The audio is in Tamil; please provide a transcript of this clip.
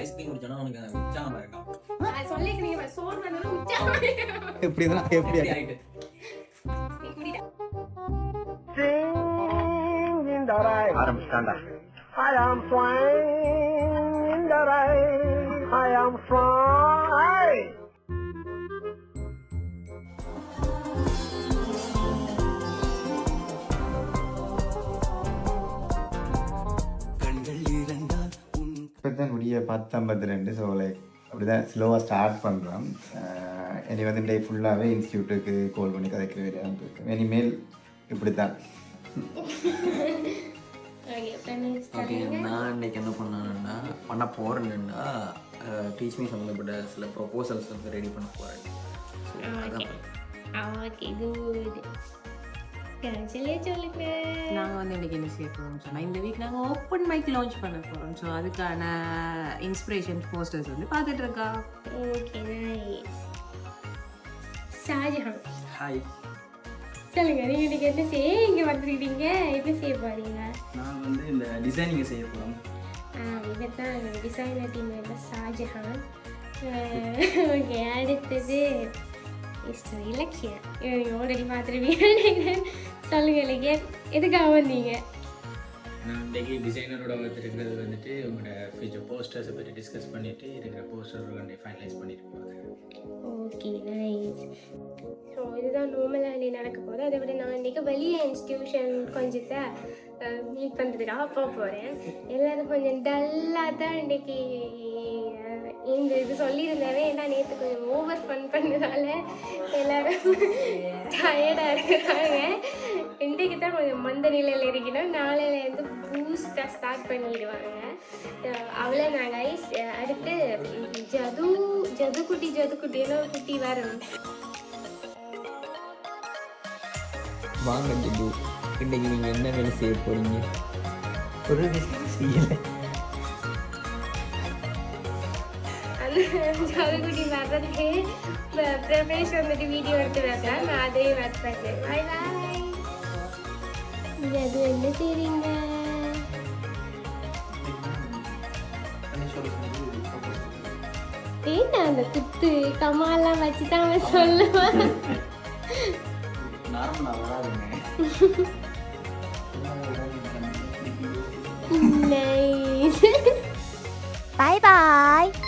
ஐஸ்கிரீம் குடிச்சோன்னா உனக்கு உற்சாகமா இருக்கா? சொல்லிக்கிறீங்க சோறு வந்தாலும் உற்சாகம் எப்படிதான் எப்படி ஆயிட்டு ஆரம்பிச்சிட்டாண்டா. I am flying in the rain. I am flying. இப்போதான் முடிய 10:52. ஸோ லைக் அப்படிதான் ஸ்லோவாக ஸ்டார்ட் பண்ணுறோம். இனி வந்து டே ஃபுல்லாகவே இன்ஸ்டியூட்டுக்கு கால் பண்ணி கதைக்கிற வேலையாக இருக்கு. இனிமேல் இப்படி தான். ஓகே, நான் இன்னைக்கு என்ன பண்ண போகிறேன்னா டீச்சிங் சம்மந்தப்பட்ட சில ப்ரொபோசல்ஸ் வந்து ரெடி பண்ண போகிறேன். நாங்கள் வந்து இன்றைக்கி என்ன செய்ய போகிறோம் சொன்னால் இந்த வீக் நாங்கள் ஓப்பன் மைக் லான்ச் பண்ண போகிறோம். ஸோ அதுக்கான இன்ஸ்பிரேஷன் போஸ்டர்ஸ் வந்து பார்த்துட்டு இருக்கா. ஓகே, ஷாஜஹான் ஹாய், சொல்லுங்க, நீங்கள் இன்றைக்கி என்ன செய்ய இங்கே வந்துருக்கீங்க, என்ன செய்ய போகிறீங்க? நான் வந்து இந்த டிசைனிங்கை செய்ய போகிறோம். இவர் தான் designer team member Shahjahan. Okay, அடுத்தது இலக்கியம். ஆல்ரெடி பார்த்துருவீங்க. சொல்லுங்க இலக்கியம், எதுக்காக வந்தீங்க? நான் இன்றைக்கி டிசைனரோட இருக்கிறது வந்துட்டு உங்களோட ஃபியூச்சர் போஸ்டர்ஸை பற்றி டிஸ்கஸ் பண்ணிவிட்டு இருக்கிற போஸ்டர் ஃபைனலைஸ் பண்ணிட்டு போகிறேன். Okay, nice. ஸோ இதுதான் நார்மலாக நடக்க போகுது. அதை விட நான் இன்றைக்கி வெளியே இன்ஸ்டியூஷன் கொஞ்சத்தை மீட் பண்ணுறதுக்காக போக போகிறேன். எல்லோரும் கொஞ்சம் டல்லாக தான் இன்றைக்கி இந்த இது சொல்லியிருந்தேன். ஏன்னா நேற்று கொஞ்சம் ஓவர் ஃபன் பண்ணதால எல்லோரும் டயர்டாக இருக்கிறாங்க. இன்றைக்கு தான் கொஞ்சம் மந்த நிலையில் இருக்கணும். நாளையிலேருந்து பூஸ்டாக ஸ்டார்ட் பண்ணிடுவாங்க. அவ்வளோ நான் கைஸ். அடுத்து ஜது குட்டி எல்லாம் குட்டி வரணும். வாங்க ஜிது, இன்றைக்கி நீங்கள் என்ன வேலை செய்ய போகிறீங்க? ஒரு விஷயம் செய்யலை. அந்த ஜதுக்குட்டி வர்றதுக்கு பிரமேஷ் வந்துட்டு வீடியோ எடுத்து வரேன். நான் அதையும் ஒர்க் பண்ணுறேன். பாய் பாய். ஜது என்ன செய்றீங்க? ஏன்னா அந்த குத்து கமாலாம் வச்சு தான் அவன் சொல்லுவான். Nice. Bye bye.